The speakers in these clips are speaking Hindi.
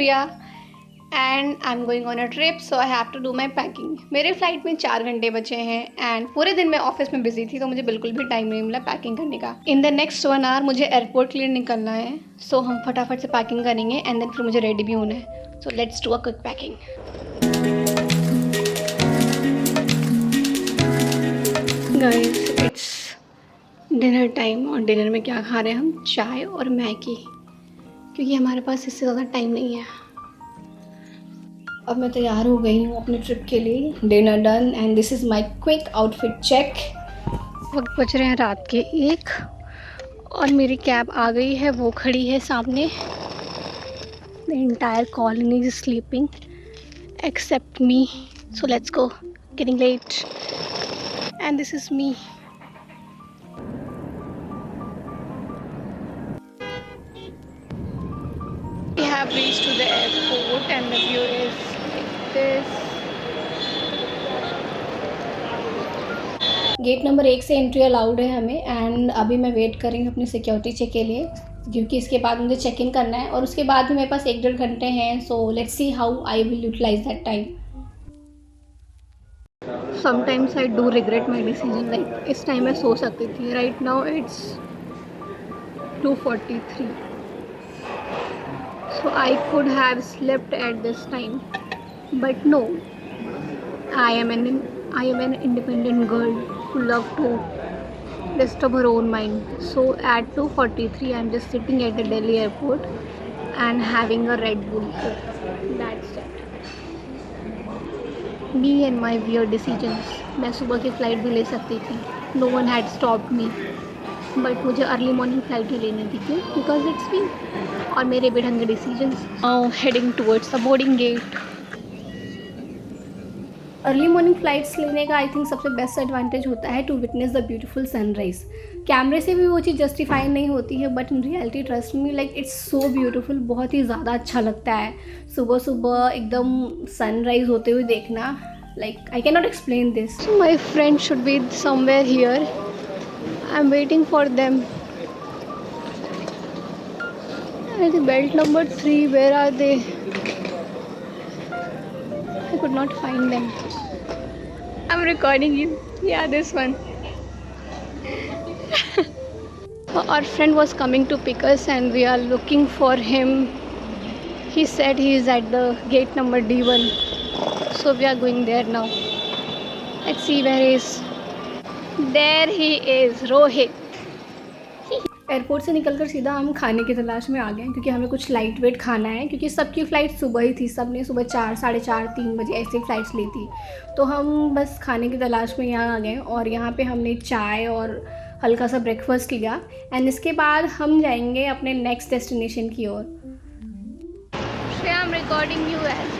Shreya and I'm going on a trip, so I have to do my packing. मेरे फ्लाइट में 4 घंटे बचे हैं एंड पूरे दिन मैं ऑफिस में बिजी थी तो मुझे बिल्कुल भी टाइम नहीं मिला पैकिंग करने का. इन द नेक्स्ट 1 आवर मुझे एयरपोर्ट के लिए निकलना है, सो हम फटाफट से पैकिंग करेंगे एंड देन फिर मुझे रेडी भी होना है. So let's do a quick packing. Guys, it's dinner time और डिनर में क्या खा रहे हैं हम? चाय और मैगी, क्योंकि हमारे पास इससे ज़्यादा टाइम नहीं है. अब मैं तैयार हो गई हूँ अपने ट्रिप के लिए. Dinner done and this is my quick outfit check. वक्त बज रहे हैं रात के 1 और मेरी कैब आ गई है, वो खड़ी है सामने. The entire colony is sleeping except me, so let's go. Getting late and this is me. We have reached to the airport and the view is like this. Gate number 1 से एंट्री अलाउड है हमें एंड अभी मैं वेट कर रही हूँ अपनी सिक्योरिटी चेक के लिए, क्योंकि इसके बाद मुझे चेक इन करना है और उसके बाद भी मेरे पास 1-1.5 घंटे हैं. So let's see how I will utilize that time. Sometimes I do regret my decision. Like इस टाइम मैं सो सकती थी. Right now it's 2:43. So I could have slept at this time, but no. I am an independent girl who loves to disturb her own mind. So at 2:43, I'm just sitting at the Delhi airport and having a Red Bull. So that's it. Me and my weird decisions. मैं सुबह की फ़्लाइट भी ले सकती थी. No one had stopped me. But मुझे अर्ली मॉर्निंग फ़्लाइट ही लेनी थी. क्यों? बिकॉज इट्स मी और मेरे बेढंगे decisions. Heading towards the boarding gate. Early morning flights लेने का आई थिंक सबसे बेस्ट एडवांटेज होता है to witness the beautiful sunrise. कैमरे से भी वो चीज़ जस्टिफाई नहीं होती है, but in reality trust me, like it's so beautiful. बहुत ही ज़्यादा अच्छा लगता है सुबह सुबह एकदम सनराइज़ होते हुए देखना. Like I can not explain this. My friend should be somewhere here. I'm waiting for them. At the belt number 3, where are they? I could not find them. I'm recording you. Yeah, this one. Our friend was coming to pick us and we are looking for him. He said he is at the gate number D1. So we are going there now. Let's see where he is. There he is, Rohit. Airport से निकलकर सीधा हम खाने की तलाश में आ गए, क्योंकि हमें कुछ लाइट वेट खाना है, क्योंकि सबकी फ़्लाइट सुबह ही थी. सब ने सुबह 4, 4:30, 3 बजे ऐसे फ़्लाइट्स ली थी. तो हम बस खाने की तलाश में यहाँ आ गए और यहाँ पे हमने चाय और हल्का सा ब्रेकफास्ट लिया एंड इसके बाद हम जाएंगे अपने नेक्स्ट डेस्टिनेशन की ओर. I am recording you as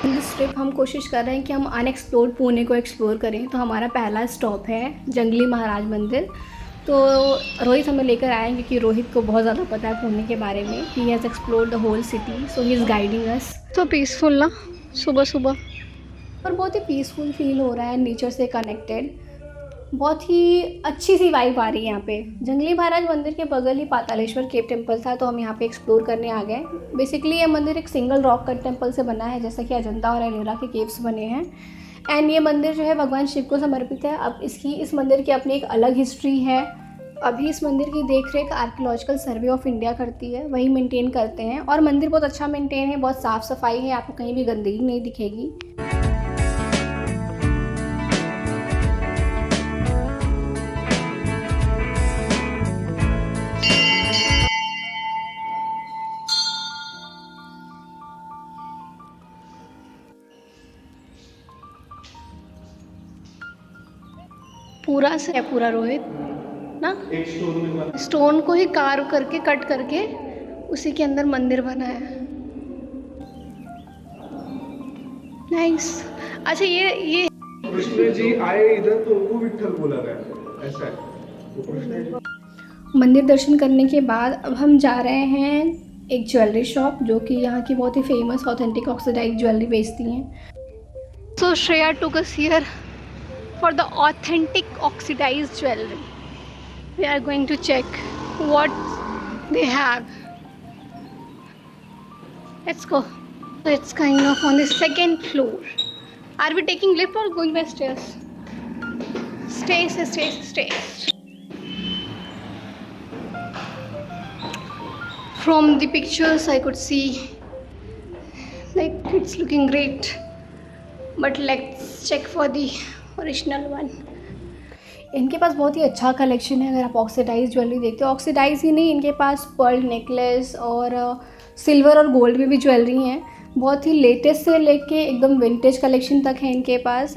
this trip. हम कोशिश कर रहे हैं कि हम अनएक्सप्लोर्ड पुणे को एक्सप्लोर करें. तो हमारा पहला स्टॉप है जंगली महाराज मंदिर. तो रोहित हमें लेकर आए हैं, क्योंकि रोहित को बहुत ज़्यादा पता है पुणे के बारे में. He has explored the whole city, so he is guiding us. तो पीसफुल ना सुबह सुबह, और बहुत ही पीसफुल फील हो रहा है, नेचर से कनेक्टेड. बहुत ही अच्छी सी वाइब आ रही है यहाँ पे. जंगली महाराज मंदिर के बगल ही पातालेश्वर केव टेम्पल था, तो हम यहाँ पे एक्सप्लोर करने आ गए. बेसिकली ये मंदिर एक सिंगल रॉक कट टेम्पल से बना है, जैसा कि अजंता और एलोरा के केव्स बने हैं. एंड ये मंदिर जो है भगवान शिव को समर्पित है. अब इस मंदिर की अपनी एक अलग हिस्ट्री है. अभी इस मंदिर की देखरेख आर्कियोलॉजिकल सर्वे ऑफ इंडिया करती है, वही मेंटेन करते हैं. और मंदिर बहुत अच्छा मेंटेन है, बहुत साफ़ सफाई है, आपको कहीं भी गंदगी नहीं दिखेगी. पूरा से है पूरा रोहित ना, स्टोन को ही कार्व करके कट करके उसी के अंदर मंदिर बना है. नाइस. अच्छा ये कृष्ण जी आए इधर तो उनको विठल बोला गया, ऐसा है. मंदिर दर्शन करने के बाद अब हम जा रहे हैं एक ज्वेलरी शॉप, जो कि यहाँ की बहुत ही फेमस ऑथेंटिक ऑक्सीडाइज ज्वेलरी बेचती हैं. So Shreya took us here for the authentic oxidized jewelry. We are going to check what they have. Let's go. So it's kind of on the second floor. Are we taking lift or going by stairs? Stairs. From the pictures I could see like it's looking great. But let's check for the original one. इनके पास बहुत ही अच्छा कलेक्शन है। अगर आप ऑक्सीडाइज ज्वेलरी देखते हो, ऑक्सीडाइज ही नहीं, इनके पास पर्ल नेकलेस और सिल्वर और गोल्ड में भी ज्वेलरी हैं। बहुत ही लेटेस्ट से लेके एकदम विंटेज कलेक्शन तक है इनके पास।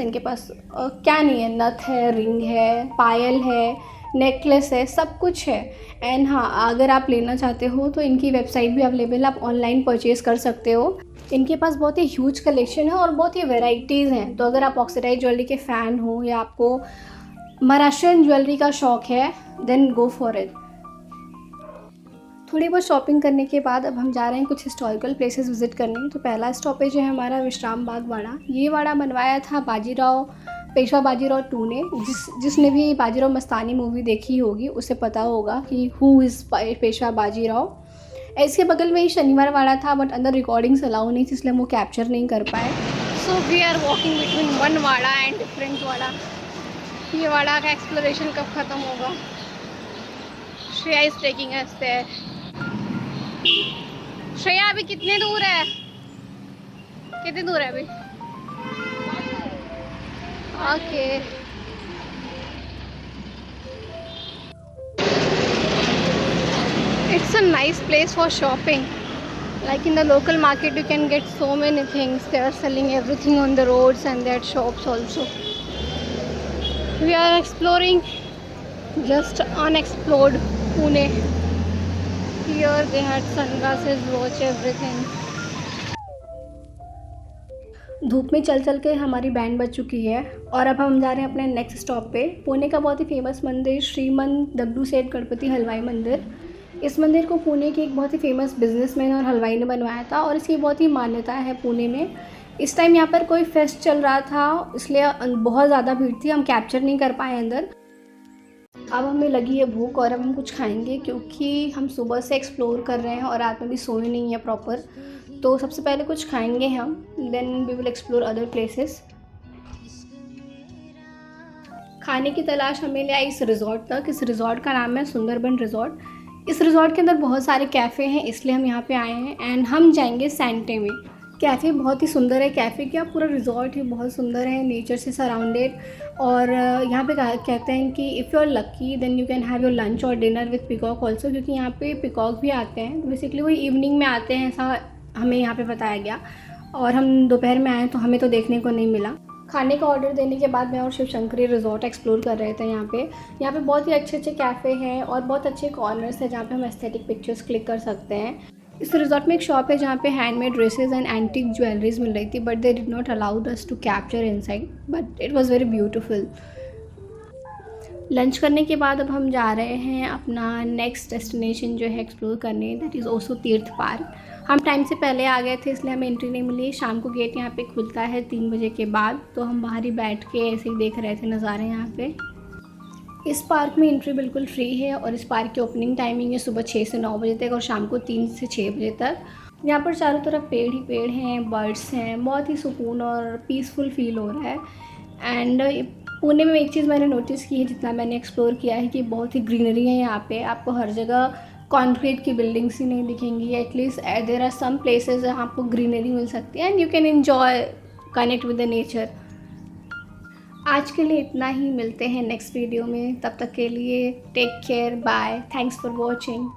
क्या नहीं है, नथ है, रिंग है, पायल है, नेकलेस है, सब कुछ है। एंड हाँ, अगर आप लेना चाहते हो तो इनकी वेबसाइट भी अवेलेबल है, आप ऑनलाइन परचेज़ कर सकते हो। इनके पास बहुत ही ह्यूज कलेक्शन है और बहुत ही वेराइटीज़ हैं। तो अगर आप ऑक्सीडाइज ज्वेलरी के फ़ैन हो या आपको महाराष्ट्रियन ज्वेलरी का शौक़ है, देन गो फॉर इट। थोड़ी बहुत शॉपिंग करने के बाद अब हम जा रहे हैं कुछ हिस्टोरिकल प्लेसेस विज़िट करने। तो पहला स्टॉपेज है हमारा विश्राम बाग वाड़ा। ये वाड़ा बनवाया था पेशवा बाजीराव 2 ने। जिसने भी बाजीराव मस्तानी मूवी देखी होगी उसे पता होगा कि हु इज़ पेशवा बाजीराव। इसके बगल में ही शनिवार वाड़ा था, बट अंदर रिकॉर्डिंग्स अलाउ नहीं थी, इसलिए हम वो कैप्चर नहीं कर पाए। So we are walking between one wada and different wada. ये वाड़ा का एक्सप्लोरेशन कब ख़त्म होगा? Shreya is taking us there. Shreya अभी कितने दूर है? कितनी दूर है अभी? Okay. It's a nice place for shopping. Like in the local market you can get so many things. They are selling everything on the roads and their shops also. We are exploring just unexplored Pune. Here they had sunglasses, watch, everything. धूप में चल चल के हमारी बैंड बज चुकी है और अब हम जा रहे हैं अपने नेक्स्ट स्टॉप पे। पुणे का बहुत ही फेमस मंदिर श्रीमंत दगड़ू सेठ गणपति हलवाई मंदिर। इस मंदिर को पुणे के एक बहुत ही फेमस बिजनेसमैन और हलवाई ने बनवाया था और इसकी बहुत ही मान्यता है पुणे में। इस टाइम यहाँ पर कोई फेस्ट चल रहा था, इसलिए बहुत ज़्यादा भीड़ थी, हम कैप्चर नहीं कर पाए अंदर। अब हमें लगी है भूख और अब हम कुछ खाएंगे, क्योंकि हम सुबह से एक्सप्लोर कर रहे हैं और रात में भी सोए नहीं है प्रॉपर। तो सबसे पहले कुछ खाएंगे हम, then we will explore other places. खाने की तलाश हमें ले आई इस रिज़ॉर्ट तक। इस रिज़ॉर्ट का नाम है सुंदरबन रिज़ॉर्ट। इस रिज़ॉर्ट के अंदर बहुत सारे कैफ़े हैं, इसलिए हम यहाँ पे आए हैं। एंड हम जाएंगे सैंटे में। कैफ़े बहुत ही सुंदर है, कैफ़े क्या पूरा रिज़ॉर्ट ही बहुत सुंदर है, नेचर से सराउंडेड। और यहाँ पे कहते हैं कि if you are lucky then you can have your lunch और डिनर विथ पिकॉक ऑल्सो, क्योंकि यहाँ पे पिकॉक भी आते हैं। तो बेसिकली वो इवनिंग में आते हैं, ऐसा हमें यहाँ पे बताया गया। और हम दोपहर में आए तो हमें तो देखने को नहीं मिला। खाने का ऑर्डर देने के बाद मैं और शिव शंकरी रिज़ॉर्ट एक्सप्लोर कर रहे थे। यहाँ पे बहुत ही अच्छे अच्छे कैफ़े हैं और बहुत अच्छे कॉर्नर्स हैं जहाँ पे हम एस्थेटिक पिक्चर्स क्लिक कर सकते हैं। इस रिज़ॉर्ट में एक शॉप है जहाँ पे handmade dresses and antique jewelleries मिल रही थी, but they did not allowed us to capture inside, but it was very beautiful. Lunch करने के बाद अब हम जा रहे हैं अपना नेक्स्ट डेस्टिनेशन जो है एक्सप्लोर करने, दैट इज़ ओसो तीर्थ पार्क। हम टाइम से पहले आ गए थे, इसलिए हमें एंट्री नहीं मिली। शाम को गेट यहाँ पे खुलता है 3 बजे के बाद, तो हम बाहर ही बैठ के ऐसे ही देख रहे थे नज़ारे यहाँ पे। इस पार्क में एंट्री बिल्कुल फ्री है और इस पार्क की ओपनिंग टाइमिंग है सुबह 6 से 9 बजे तक और शाम को 3 से 6 बजे तक। यहाँ पर चारों तरफ पेड़ ही पेड़ हैं, बर्ड्स हैं, बहुत ही सुकून और पीसफुल फील हो रहा है। एंड पुणे में एक चीज़ मैंने नोटिस की है, जितना मैंने एक्सप्लोर किया है, कि बहुत ही ग्रीनरी है यहाँ पे। आपको हर जगह कॉन्क्रीट की बिल्डिंग्स ही नहीं दिखेंगी, at least there are some places जहाँ आपको ग्रीनरी मिल सकती है and you can enjoy connect with the nature. आज के लिए इतना ही, मिलते हैं नेक्स्ट वीडियो में। तब तक के लिए take care, bye, thanks for watching.